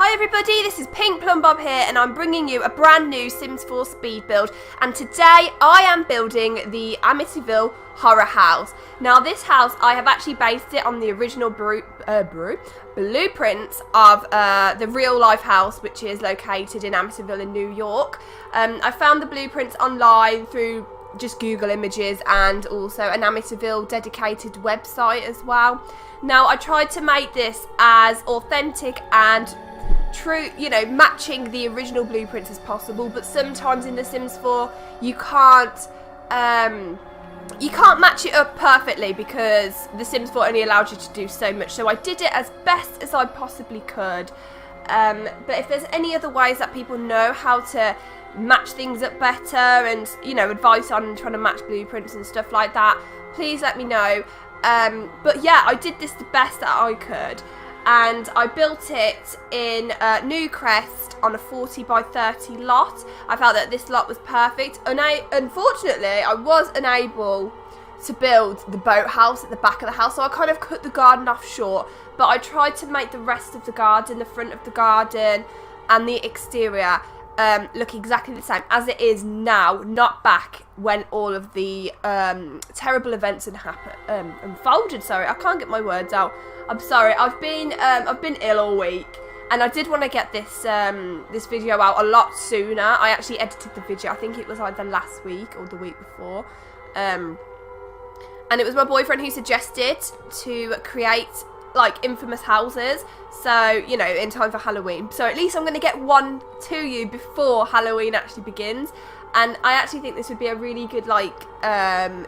Hi everybody, this is Pink Plum Bob here and I'm bringing you a brand new Sims 4 speed build, and today I am building the Amityville Horror House. Now this house, I have actually based it on the original blueprints of the real life house, which is located in Amityville in New York. I found the blueprints online through just Google images and also an Amityville dedicated website as well. Now I tried to make this as authentic and true, you know, matching the original blueprints as possible, but sometimes in The Sims 4 you can't match it up perfectly because The Sims 4 only allowed you to do so much. So I did it as best as I possibly could. But if there's any other ways that people know how to match things up better and, you know, advice on trying to match blueprints and stuff like that, please let me know. But yeah, I did this the best that I could, and I built it in Newcrest on a 40 by 30 lot. I felt that this lot was perfect. Unfortunately, I was unable to build the boathouse at the back of the house, so I kind of cut the garden off short, but I tried to make the rest of the garden, the front of the garden and the exterior look exactly the same as it is now, not back when all of the terrible events unfolded. Sorry, I can't get my words out. I'm sorry. I've been ill all week, and I did want to get this this video out a lot sooner. I actually edited the video. I think it was either last week or the week before, and it was my boyfriend who suggested to create like infamous houses, so, you know, in time for Halloween. So at least I'm going to get one to you before Halloween actually begins, and I actually think this would be a really good like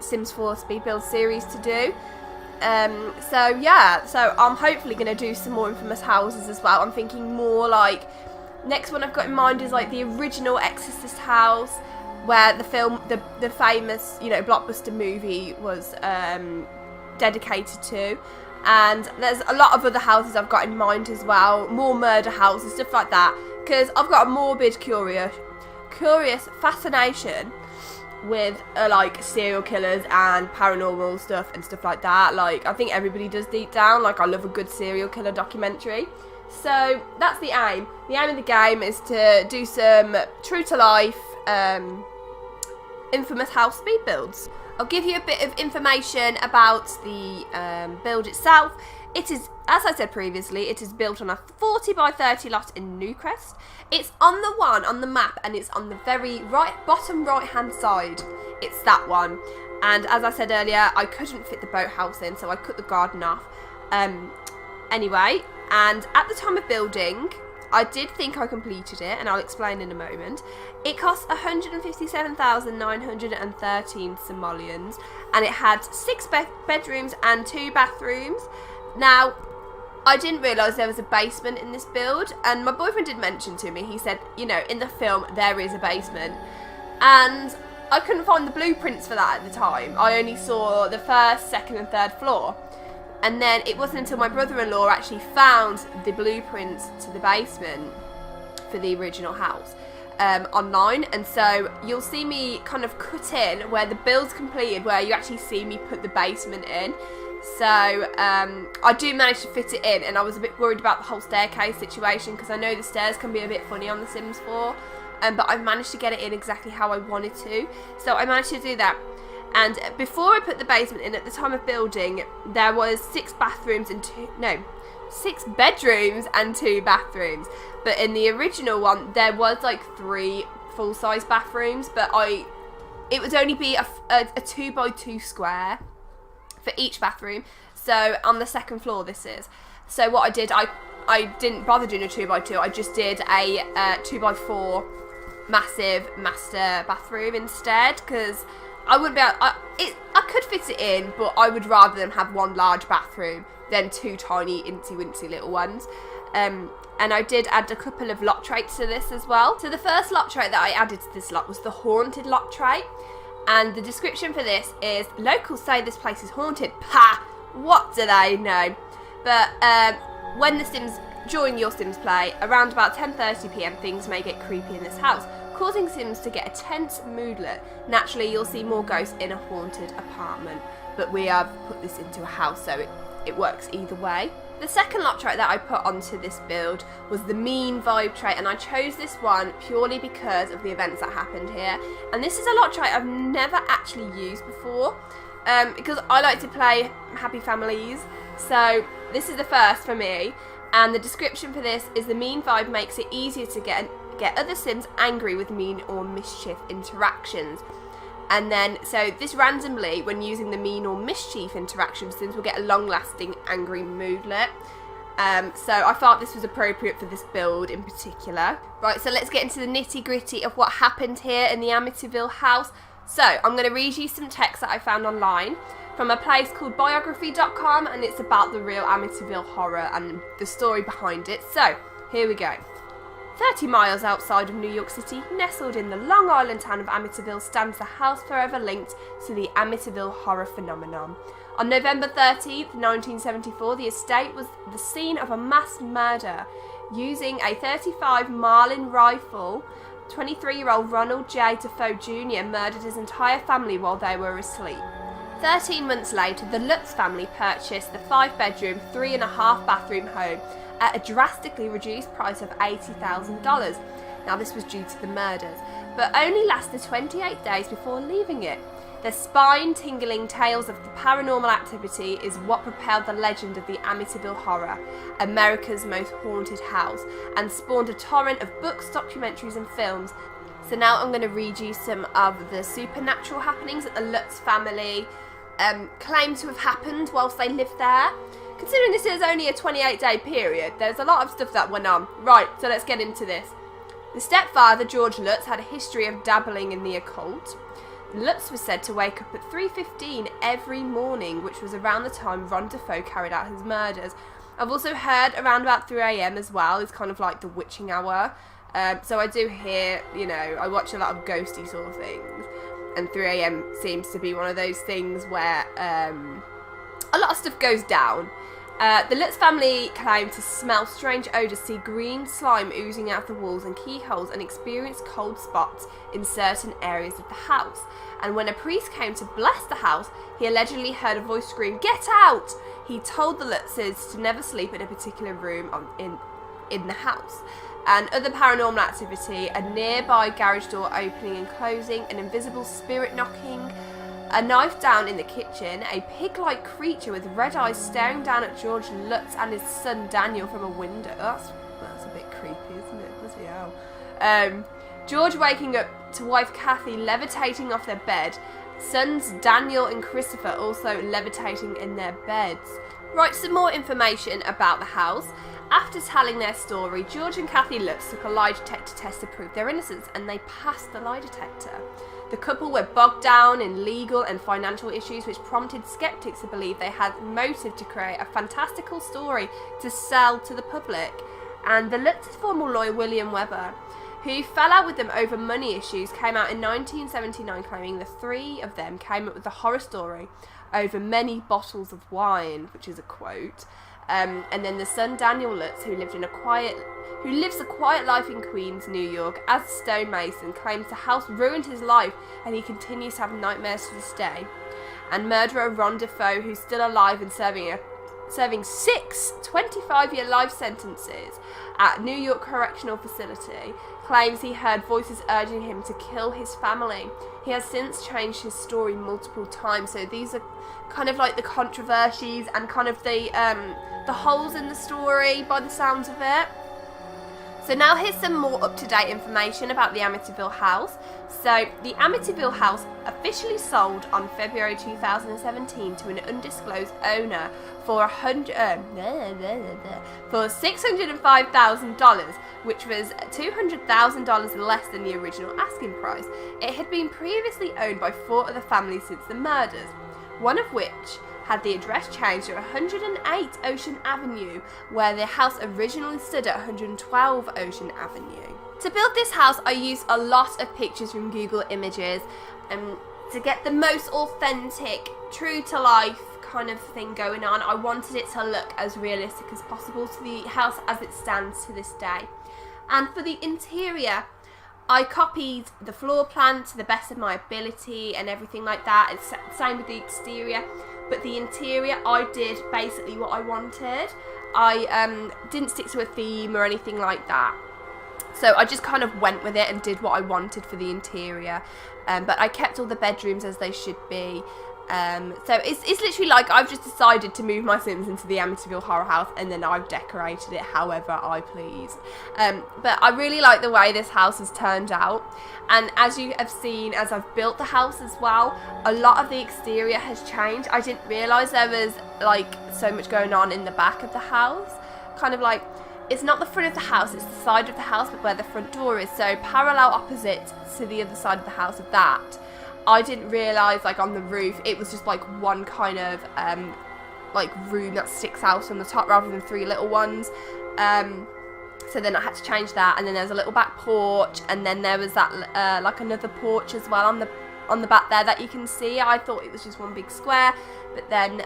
Sims 4 speed build series to do. So yeah, so I'm hopefully going to do some more infamous houses as well. I'm thinking more like, next one I've got in mind is like the original Exorcist house, where the film, the famous, you know, blockbuster movie was dedicated to. And there's a lot of other houses I've got in mind as well, more murder houses, stuff like that, because I've got a morbid, curious fascination with like serial killers and paranormal stuff and stuff like that. Like, I think everybody does deep down. Like, I love a good serial killer documentary. So that's the aim. The aim of the game is to do some true to life infamous house speed builds. I'll give you a bit of information about the build itself. It is, as I said previously, it is built on a 40 by 30 lot in Newcrest. It's on the one on the map, and it's on the very bottom right hand side. It's that one. And as I said earlier, I couldn't fit the boathouse in, so I cut the garden off. Anyway, and at the time of building, I did think I completed it, and I'll explain in a moment. It cost 157,913 simoleons, and it had 6 bedrooms and 2 bathrooms. Now, I didn't realise there was a basement in this build, and my boyfriend did mention to me, he said, you know, in the film there is a basement, and I couldn't find the blueprints for that at the time. I only saw the first, second and third floor. And then it wasn't until my brother-in-law actually found the blueprints to the basement for the original house online. And so you'll see me kind of cut in where the build's completed, where you actually see me put the basement in. So I do manage to fit it in, and I was a bit worried about the whole staircase situation because I know the stairs can be a bit funny on The Sims 4. But I've managed to get it in exactly how I wanted to. So I managed to do that. And before I put the basement in, at the time of building, there was 6 bedrooms and 2 bathrooms. But in the original one, there was like 3 full-size bathrooms, but it would only be a 2 by 2 square for each bathroom. So on the second floor this is. So what I did, I didn't bother doing a 2 by 2, I just did a 2 by 4 massive master bathroom instead, because I wouldn't be able, I could fit it in, but I would rather them have one large bathroom than 2 tiny incy-wincy little ones. And I did add a couple of lot traits to this as well. So the first lot trait that I added to this lot was the haunted lot trait. And the description for this is, locals say this place is haunted. Ha! What do they know? But when the Sims join your Sims play, around about 10:30 PM, things may get creepy in this house, causing Sims to get a tense moodlet. Naturally, you'll see more ghosts in a haunted apartment, but we have put this into a house, so it works either way. The second lot trait that I put onto this build was the mean vibe trait, and I chose this one purely because of the events that happened here. And this is a lot trait I've never actually used before, because I like to play happy families, so this is the first for me. And the description for this is the mean vibe makes it easier to get other Sims angry with mean or mischief interactions. And then, so this randomly, when using the mean or mischief interaction, Sims will get a long-lasting angry moodlet. So I thought this was appropriate for this build in particular. Right, so let's get into the nitty-gritty of what happened here in the Amityville house. So I'm going to read you some text that I found online from a place called biography.com, and it's about the real Amityville horror and the story behind it. So here we go. 30 miles outside of New York City, nestled in the Long Island town of Amityville, stands the house forever linked to the Amityville horror phenomenon. On November 13th, 1974, the estate was the scene of a mass murder. Using a .35 Marlin rifle, 23-year-old Ronald J. Defoe Jr. murdered his entire family while they were asleep. 13 months later, the Lutz family purchased the 5-bedroom, 3.5-bathroom home at a drastically reduced price of $80,000. Now this was due to the murders, but only lasted 28 days before leaving it. The spine-tingling tales of the paranormal activity is what propelled the legend of the Amityville Horror, America's most haunted house, and spawned a torrent of books, documentaries and films. So now I'm going to read you some of the supernatural happenings that the Lutz family claim to have happened whilst they lived there. Considering this is only a 28-day period, there's a lot of stuff that went on. Right, so let's get into this. The stepfather, George Lutz, had a history of dabbling in the occult. Lutz was said to wake up at 3:15 every morning, which was around the time Ron Defoe carried out his murders. I've also heard around about 3 a.m. as well. It's kind of like the witching hour. So I do hear, you know, I watch a lot of ghosty sort of things. And 3 a.m. seems to be one of those things where a lot of stuff goes down. The Lutz family claimed to smell strange odours, see green slime oozing out the walls and keyholes, and experience cold spots in certain areas of the house. And when a priest came to bless the house, he allegedly heard a voice scream, "Get out!" He told the Lutzes to never sleep in a particular room in the house. And other paranormal activity, a nearby garage door opening and closing, an invisible spirit knocking, a knife down in the kitchen, a pig-like creature with red eyes staring down at George Lutz and his son Daniel from a window. That's a bit creepy, isn't it? Bloody hell. George waking up to wife Kathy levitating off their bed. Sons Daniel and Christopher also levitating in their beds. Right, some more information about the house. After telling their story, George and Kathy Lutz took a lie detector test to prove their innocence, and they passed the lie detector. The couple were bogged down in legal and financial issues, which prompted skeptics to believe they had motive to create a fantastical story to sell to the public. And the Lutz's former lawyer, William Weber, who fell out with them over money issues, came out in 1979 claiming the three of them came up with the horror story over many bottles of wine, which is a quote. And then the son Daniel Lutz, who lives a quiet life in Queens, New York, as a stonemason, claims the house ruined his life, and he continues to have nightmares to this day. And murderer Ron Defoe, who's still alive and serving 6 25-year life sentences at New York Correctional Facility, claims he heard voices urging him to kill his family. He has since changed his story multiple times, so these are kind of like the controversies and kind of the holes in the story by the sounds of it. So now here's some more up-to-date information about the Amityville house. So the Amityville house officially sold on February 2017 to an undisclosed owner for $605,000, which was $200,000 less than the original asking price. It had been previously owned by 4 other families since the murders, one of which had the address changed to 108 Ocean Avenue, where the house originally stood at 112 Ocean Avenue. To build this house, I used a lot of pictures from Google Images to get the most authentic, true-to-life kind of thing going on. I wanted it to look as realistic as possible to the house as it stands to this day. And for the interior, I copied the floor plan to the best of my ability and everything like that. It's same with the exterior. but the interior, I did basically what I wanted. I didn't stick to a theme or anything like that. So I just kind of went with it and did what I wanted for the interior. But I kept all the bedrooms as they should be. So it's literally like I've just decided to move my Sims into the Amityville Horror House, and then I've decorated it however I please. But I really like the way this house has turned out, and as you have seen as I've built the house as well, a lot of the exterior has changed. I didn't realise there was like so much going on in the back of the house, kind of like it's not the front of the house, it's the side of the house, but where the front door is, so parallel opposite to the other side of the house of that. I didn't realise, like, on the roof, it was just, like, one kind of, like, room that sticks out on the top rather than three little ones. So then I had to change that, and then there's a little back porch, and then there was that, like, another porch as well on the back there that you can see. I thought it was just one big square, but then,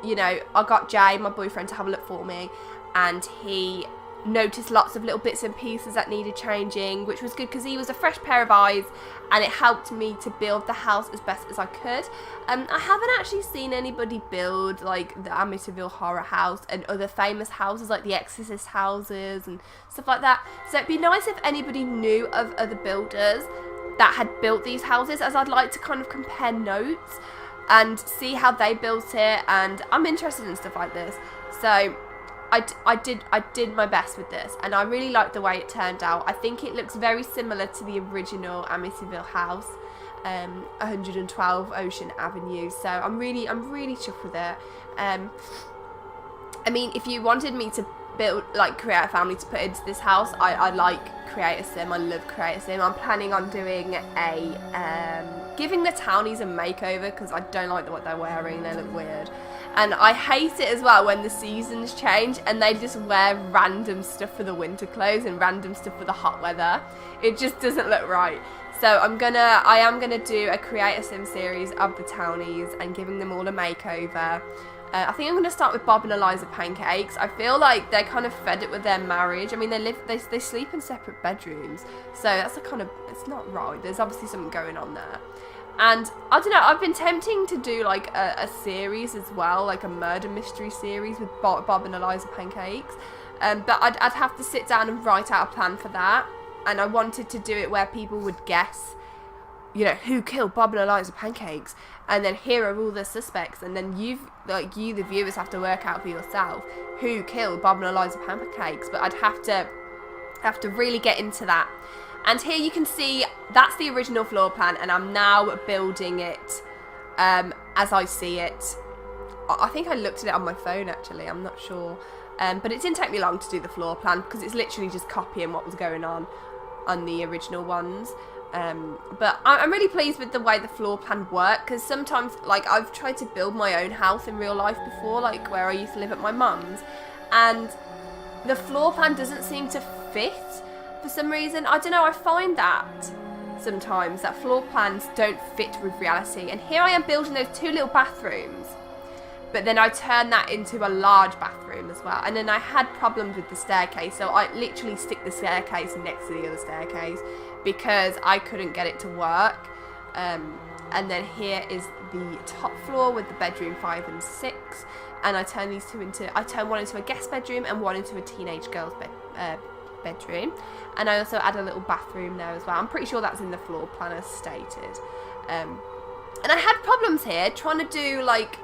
you know, I got Jay, my boyfriend, to have a look for me, and he noticed lots of little bits and pieces that needed changing, which was good because he was a fresh pair of eyes, and it helped me to build the house as best as I could. I haven't actually seen anybody build like the Amityville Horror House and other famous houses like the Exorcist houses and stuff like that, so it'd be nice if anybody knew of other builders that had built these houses, as I'd like to kind of compare notes and see how they built it, and I'm interested in stuff like this. So I did my best with this, and I really like the way it turned out. I think it looks very similar to the original Amityville house, 112 Ocean Avenue. So I'm really chuffed with it. I mean, if you wanted me to build, like, create a family to put into this house, I like Create a Sim. I love Create a Sim. I'm planning on doing a giving the townies a makeover because I don't like what they're wearing. They look weird. And I hate it as well when the seasons change and they just wear random stuff for the winter clothes and random stuff for the hot weather. It just doesn't look right. So I am gonna do a Create a Sim series of the townies and giving them all a makeover. I think I'm gonna start with Bob and Eliza Pancakes. I feel like they're kind of fed up with their marriage. I mean, they sleep in separate bedrooms, so that's a kind of, it's not right. There's obviously something going on there. And I don't know, I've been tempting to do like a series as well, like a murder mystery series with Bob and Eliza Pancakes. But I'd have to sit down and write out a plan for that. And I wanted to do it where people would guess, you know, who killed Bob and Eliza Pancakes. And then here are all the suspects. And then you, the viewers, have to work out for yourself who killed Bob and Eliza Pancakes. But I'd have to really get into that. And here you can see that's the original floor plan, and I'm now building it as I see it. I think I looked at it on my phone actually, I'm not sure. But it didn't take me long to do the floor plan because it's literally just copying what was going on the original ones. But I'm really pleased with the way the floor plan worked, because sometimes, like, I've tried to build my own house in real life before, like where I used to live at my mum's, and the floor plan doesn't seem to fit. For some reason, I don't know, I find that sometimes that floor plans don't fit with reality. And here I am building those two little bathrooms, but then I turn that into a large bathroom as well. And then I had problems with the staircase, so I literally stick the staircase next to the other staircase because I couldn't get it to work. And then here is the top floor with the bedroom 5 and 6, and I turn these two into, I turn one into a guest bedroom and one into a teenage girl's bedroom, and I also add a little bathroom there as well. I'm pretty sure that's in the floor plan as stated. And I had problems here trying to do like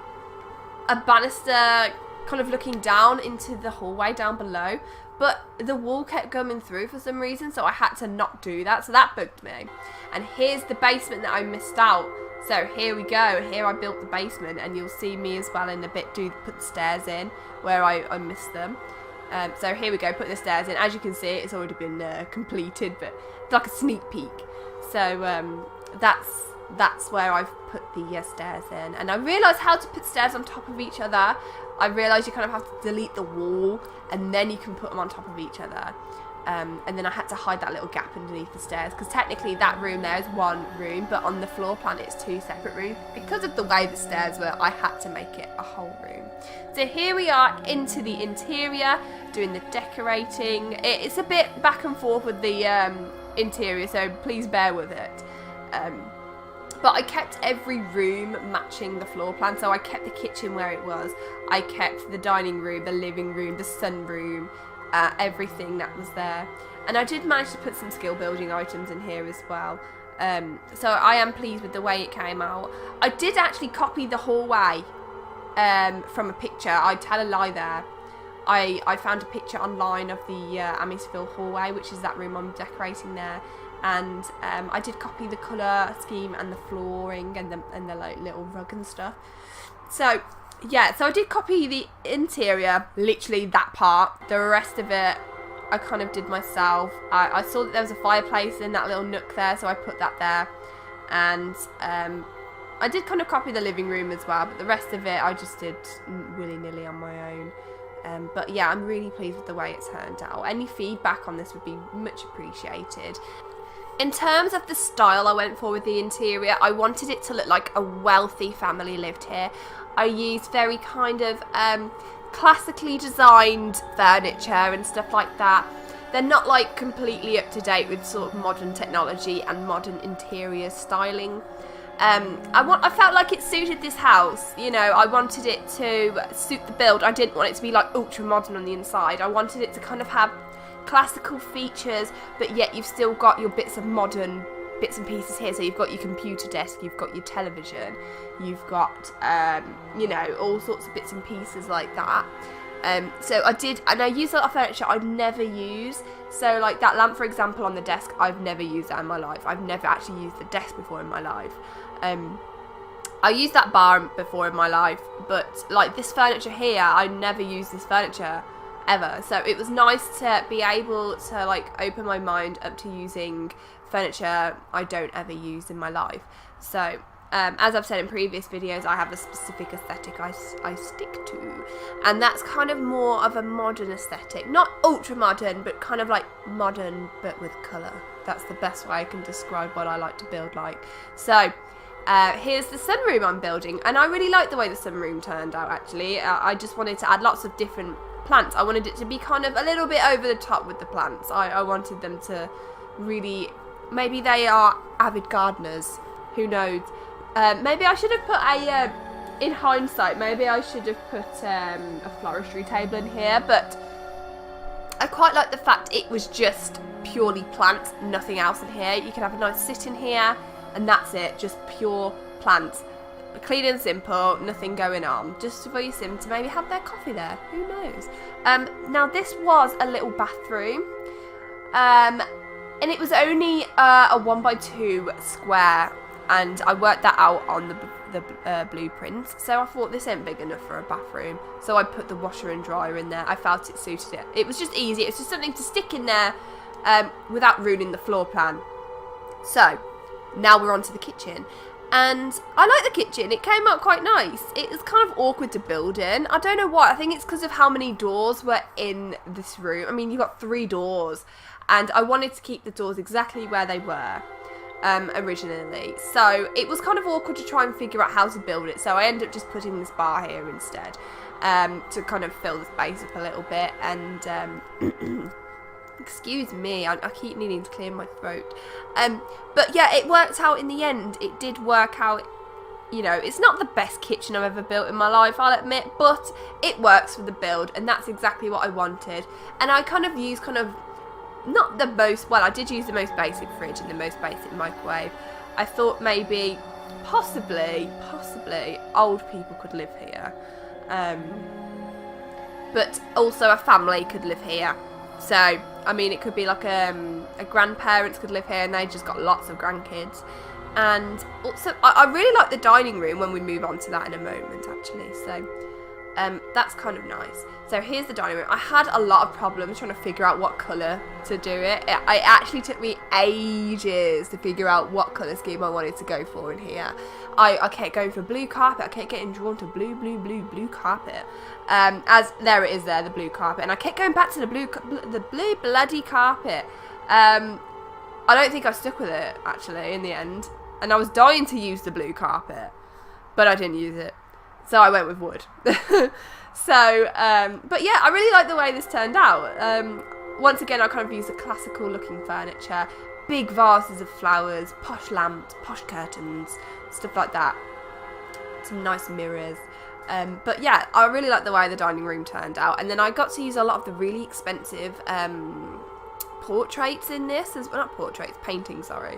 a banister kind of looking down into the hallway down below, but the wall kept coming through for some reason, so I had to not do that, so that bugged me. And here's the basement that I missed out. So here we go, here I built the basement, and you'll see me as well in a bit put the stairs in where I missed them. So here we go, put the stairs in. As you can see, it's already been completed, but it's like a sneak peek. So that's where I've put the stairs in. And I realised how to put stairs on top of each other. I realised you kind of have to delete the wall, and then you can put them on top of each other. And then I had to hide that little gap underneath the stairs, because technically that room there is one room, but on the floor plan it's two separate rooms. Because of the way the stairs were, I had to make it a whole room. So here we are into the interior, doing the decorating. It's a bit back and forth with the interior, so please bear with it. But I kept every room matching the floor plan. So I kept the kitchen where it was. I kept the dining room, the living room, the sunroom, everything that was there. And I did manage to put some skill building items in here as well. So I am pleased with the way it came out. I did actually copy the hallway from a picture. I tell a lie there. I found a picture online of the Amityville hallway, which is that room I'm decorating there. And I did copy the colour scheme and the flooring and the like little rug and stuff. So yeah, so I did copy the interior, literally that part. The rest of it I kind of did myself. I saw that there was a fireplace in that little nook there, so I put that there. And I did kind of copy the living room as well, but the rest of it I just did willy-nilly on my own. But yeah, I'm really pleased with the way it turned out. Any feedback on this would be much appreciated. In terms of the style I went for with the interior, I wanted it to look like a wealthy family lived here. I used very kind of classically designed furniture and stuff like that. They're not like completely up to date with sort of modern technology and modern interior styling. I felt like it suited this house, you know. I wanted it to suit the build. I didn't want it to be like ultra modern on the inside. I wanted it to kind of have classical features, but yet you've still got your bits of modern bits and pieces here. So you've got your computer desk, you've got your television, you've got you know, all sorts of bits and pieces like that. So I did, and I used a lot of furniture I've never used. So like that lamp, for example, on the desk, I've never used that in my life. I've never actually used the desk before in my life. I used that bar before in my life, but like this furniture here, I never used this furniture ever. So it was nice to be able to like open my mind up to using furniture I don't ever use in my life. So as I've said in previous videos, I have a specific aesthetic I stick to, and that's kind of more of a modern aesthetic. Not ultra modern, but kind of like modern but with colour. That's the best way I can describe what I like to build like. So here's the sunroom I'm building, and I really like the way the sunroom turned out actually. I just wanted to add lots of different plants. I wanted it to be kind of a little bit over the top with the plants. I wanted them to really, maybe they are avid gardeners, who knows. Maybe I should have put a, in hindsight, maybe I should have put a floristry table in here, but I quite like the fact it was just purely plants, nothing else in here. You can have a nice sit in here, and that's it, just pure plants. Clean and simple, nothing going on. Just for your sim to maybe have their coffee there, who knows. Now this was a little bathroom, and it was only a 1x2 square, and I worked that out on the blueprints. So I thought this ain't big enough for a bathroom, so I put the washer and dryer in there. I felt it suited it. It was just easy. It's just something to stick in there without ruining the floor plan. So now we're on to the kitchen. And I like the kitchen. It came out quite nice. It was kind of awkward to build in. I don't know why. I think it's because of how many doors were in this room. I mean, you've got 3 doors. And I wanted to keep the doors exactly where they were originally. So it was kind of awkward to try and figure out how to build it. So I ended up just putting this bar here instead to kind of fill the space up a little bit. And excuse me, I keep needing to clear my throat. But yeah, it worked out in the end. It did work out. You know, it's not the best kitchen I've ever built in my life, I'll admit, but it works for the build, and that's exactly what I wanted. And I kind of used not the most, well, I did use the most basic fridge and the most basic microwave. I thought maybe, possibly, old people could live here. But also a family could live here. So, I mean, it could be like a grandparents could live here and they just got lots of grandkids. And also, I really like the dining room when we move on to that in a moment, actually. So, that's kind of nice. So here's the dining room. I had a lot of problems trying to figure out what colour to do it. It actually took me ages to figure out what colour scheme I wanted to go for in here. I kept going for blue carpet. I kept getting drawn to blue carpet. As there it is there, the blue carpet. And I kept going back to the blue bloody carpet. I don't think I stuck with it, actually, in the end. And I was dying to use the blue carpet, but I didn't use it. So I went with wood. So, but yeah, I really like the way this turned out. Once again, I kind of used the classical looking furniture, big vases of flowers, posh lamps, posh curtains, stuff like that. Some nice mirrors. But yeah, I really like the way the dining room turned out. And then I got to use a lot of the really expensive portraits in this, well, not portraits, paintings, sorry,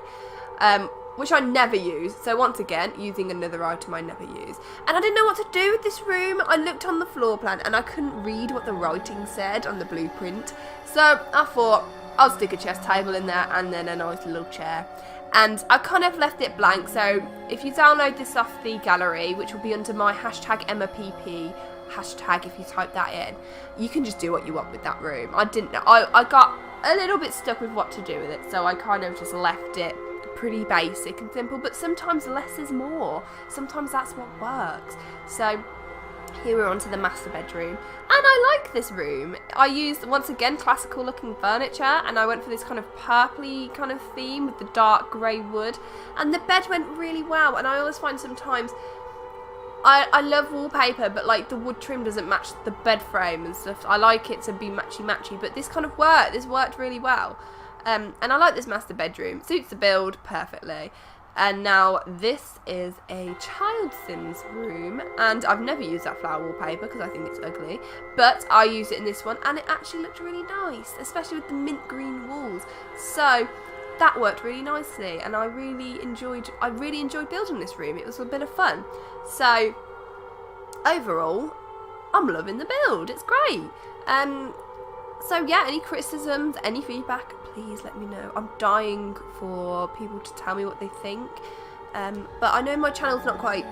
which I never use. So once again, using another item I never use. And I didn't know what to do with this room. I looked on the floor plan and I couldn't read what the writing said on the blueprint. So I thought I'll stick a chest table in there and then a nice little chair. And I kind of left it blank. So if you download this off the gallery, which will be under my hashtag emmapp, hashtag if you type that in, you can just do what you want with that room. I didn't know. I got a little bit stuck with what to do with it, so I kind of just left it pretty basic and simple, but sometimes less is more. Sometimes that's what works. So here we're on to the master bedroom, and I like this room. I used, once again, classical looking furniture, and I went for this kind of purpley kind of theme with the dark grey wood, and the bed went really well. And I always find sometimes I love wallpaper, but like the wood trim doesn't match the bed frame and stuff. I like it to be matchy-matchy, but this kind of worked. This worked really well. And I like this master bedroom. Suits the build perfectly. And now this is a child Sims room, and I've never used that flower wallpaper because I think it's ugly, but I used it in this one and it actually looked really nice, especially with the mint green walls. So that worked really nicely, and I really enjoyed building this room. It was a bit of fun. So overall, I'm loving the build. It's great. So yeah, any criticisms, any feedback, please let me know. I'm dying for people to tell me what they think. But I know my channel's not quite,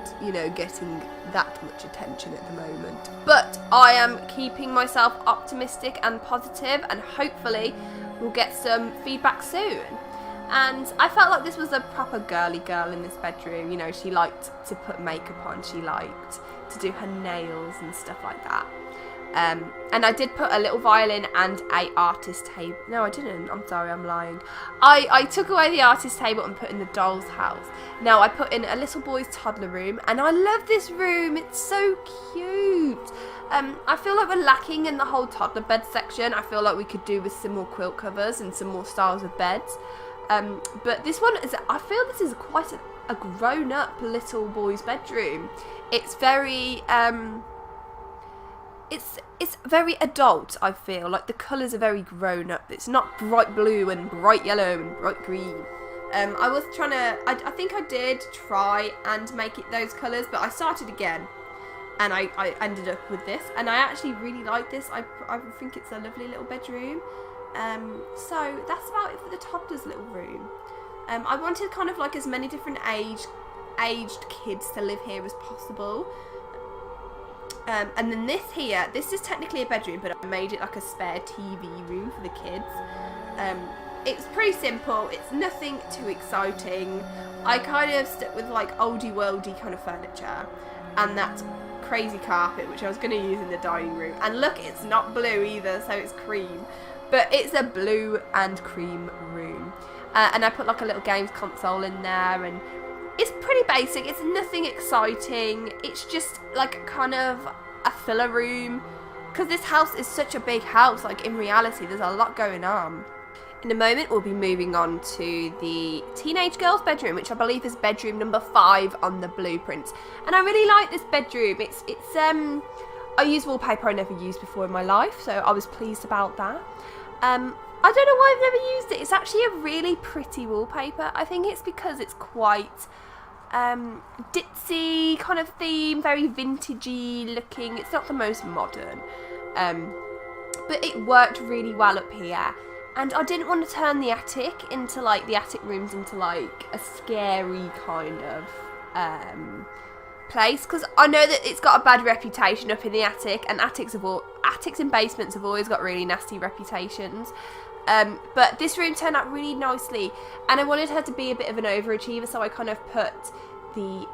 getting that much attention at the moment. But I am keeping myself optimistic and positive, and hopefully we'll get some feedback soon. And I felt like this was a proper girly girl in this bedroom. She liked to put makeup on. She liked to do her nails and stuff like that. And I did put a little violin and a artist table. No, I didn't. I'm sorry, I'm lying. I took away the artist table and put in the doll's house. Now, I put in a little boy's toddler room, and I love this room. It's so cute. I feel like we're lacking in the whole toddler bed section. I feel like we could do with some more quilt covers and some more styles of beds. But this one is, I feel this is quite a grown-up little boy's bedroom. It's very, it's very adult, I feel. Like the colours are very grown-up. It's not bright blue and bright yellow and bright green. I was trying to, I think I did try and make it those colours, but I started again. And I ended up with this. And I actually really like this. I think it's a lovely little bedroom. So that's about it for the toddler's little room. I wanted kind of like as many different aged kids to live here as possible. And then this is technically a bedroom, but I made it like a spare TV room for the kids. It's pretty simple. It's nothing too exciting. I kind of stuck with like oldie worldy kind of furniture, and that crazy carpet, which I was going to use in the dining room. And look, it's not blue either, so it's cream. But it's a blue and cream room. And I put like a little games console in there, and it's pretty basic. It's nothing exciting. It's just like kind of a filler room, because this house is such a big house. Like in reality, there's a lot going on. In a moment, we'll be moving on to the teenage girl's bedroom, which I believe is bedroom number 5 on the blueprint. And I really like this bedroom. It's I use wallpaper I never used before in my life, so I was pleased about that. I don't know why I've never used it. It's actually a really pretty wallpaper. I think it's because it's quite ditzy kind of theme, very vintagey looking. It's not the most modern, but it worked really well up here. And I didn't want to turn the attic into like the attic rooms into like a scary kind of place, because I know that it's got a bad reputation up in the attic, and attics and basements have always got really nasty reputations. But this room turned out really nicely, and I wanted her to be a bit of an overachiever, so I kind of put the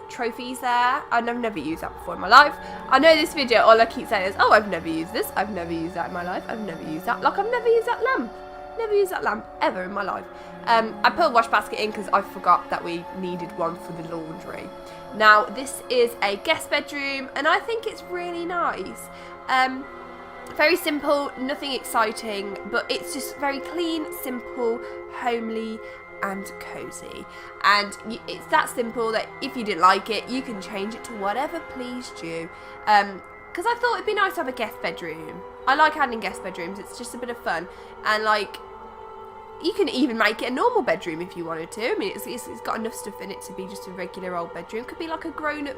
trophies there. I've never used that before in my life. I know this video, all I keep saying is, oh, I've never used this, I've never used that in my life, I've never used that. Like, I've never used that lamp. Never used that lamp ever in my life. I put a wash basket in because I forgot that we needed one for the laundry. Now, this is a guest bedroom, and I think it's really nice. Very simple, nothing exciting, but it's just very clean, simple, homely and cozy. And it's that simple that if you didn't like it, you can change it to whatever pleased you. Because I thought it'd be nice to have a guest bedroom. I like adding guest bedrooms, it's just a bit of fun. And like, you can even make it a normal bedroom if you wanted to. I mean, it's got enough stuff in it to be just a regular old bedroom. Could be like a grown-up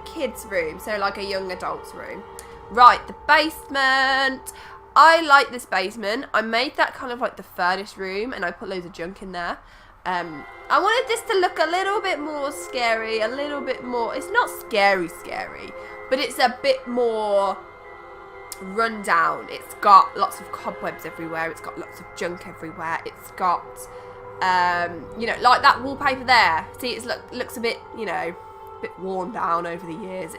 kid's room, so like a young adult's room. Right, the basement. I like this basement. I made that kind of like the furnished room, and I put loads of junk in there. I wanted this to look a little bit more scary, a little bit more, it's not scary, but it's a bit more run down. It's got lots of cobwebs everywhere, it's got lots of junk everywhere, it's got, you know, like that wallpaper there. See, it looks a bit, you know, a bit worn down over the years.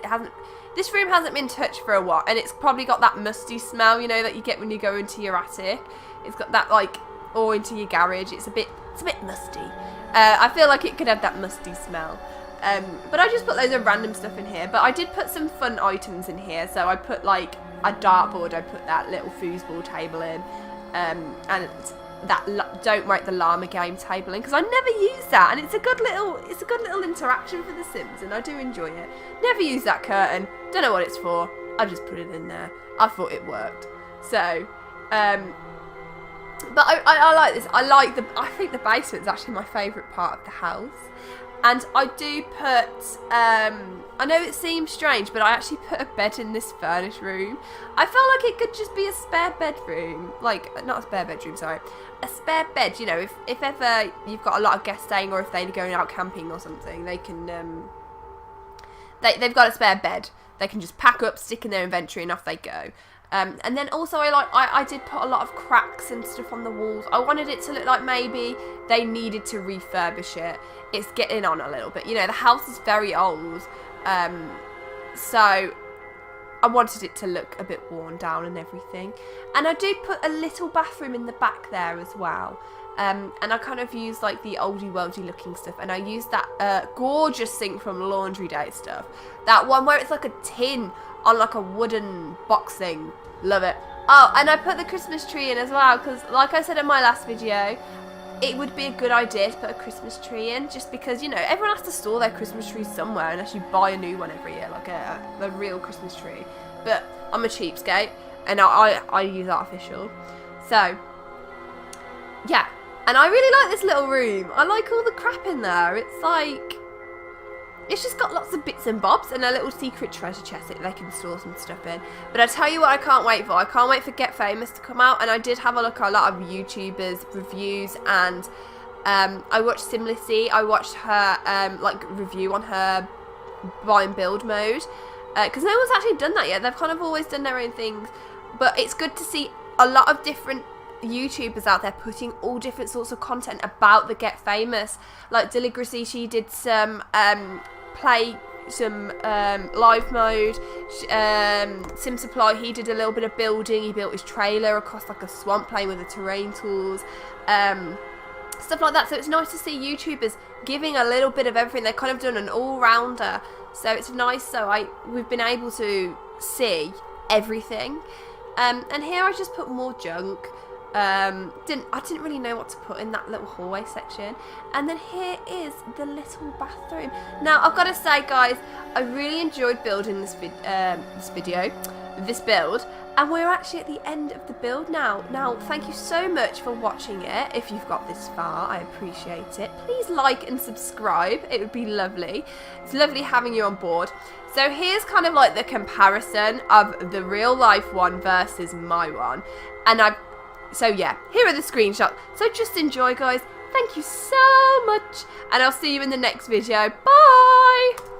This room hasn't been touched for a while, and it's probably got that musty smell, you know, that you get when you go into your attic. It's got that, like, or into your garage. It's a bit musty. I feel like it could have that musty smell. But I just put loads of random stuff in here. But I did put some fun items in here. So I put like a dartboard. I put that little foosball table in, and that don't write the llama game table in, because I never use that, and it's a good little interaction for The Sims, and I do enjoy it. Never use that curtain. Don't know what it's for. I just put it in there. I thought it worked. So, but I like this. I think the basement's actually my favourite part of the house. And I do put, I know it seems strange, but I actually put a bed in this furnished room. I felt like it could just be a spare bedroom. Like, not a spare bedroom, sorry. A spare bed, you know, if ever you've got a lot of guests staying, or if they're going out camping or something, they can, they've got a spare bed. They can just pack up, stick in their inventory, and off they go. And then also I did put a lot of cracks and stuff on the walls. I wanted it to look like maybe they needed to refurbish it. It's getting on a little bit. You know, the house is very old. So I wanted it to look a bit worn down and everything. And I do put a little bathroom in the back there as well. And I kind of use like the oldie worldy looking stuff, and I use that gorgeous sink from Laundry Day stuff. That one where it's like a tin on like a wooden box thing. Love it. Oh, and I put the Christmas tree in as well, because like I said in my last video, it would be a good idea to put a Christmas tree in, just because, you know, everyone has to store their Christmas trees somewhere unless you buy a new one every year, like a real Christmas tree. But I'm a cheapskate, and I use artificial. So, yeah. And I really like this little room. I like all the crap in there. It's like, it's just got lots of bits and bobs and a little secret treasure chest that they can store some stuff in. But I tell you what I can't wait for. I can't wait for Get Famous to come out. And I did have a look at a lot of YouTubers' reviews, and I watched Simlissy. I watched her like review on her buy and build mode, because no one's actually done that yet. They've kind of always done their own things. But it's good to see a lot of different YouTubers out there putting all different sorts of content about the Get Famous. Like Deligracy, she did some live mode. Sim Supply, he did a little bit of building. He built his trailer across like a swamp, playing with the terrain tools, stuff like that. So it's nice to see YouTubers giving a little bit of everything. They've kind of done an all-rounder, so it's nice. So we've been able to see everything. And here I just put more junk. I didn't really know what to put in that little hallway section. And then here is the little bathroom. Now I've got to say, guys, I really enjoyed building this build, and we're actually at the end of the build now. Now, thank you so much for watching it. If you've got this far, I appreciate it. Please like and subscribe. It would be lovely. It's lovely having you on board. So here's kind of like the comparison of the real life one versus my one. And so yeah, here are the screenshots. So just enjoy, guys. Thank you so much. And I'll see you in the next video. Bye!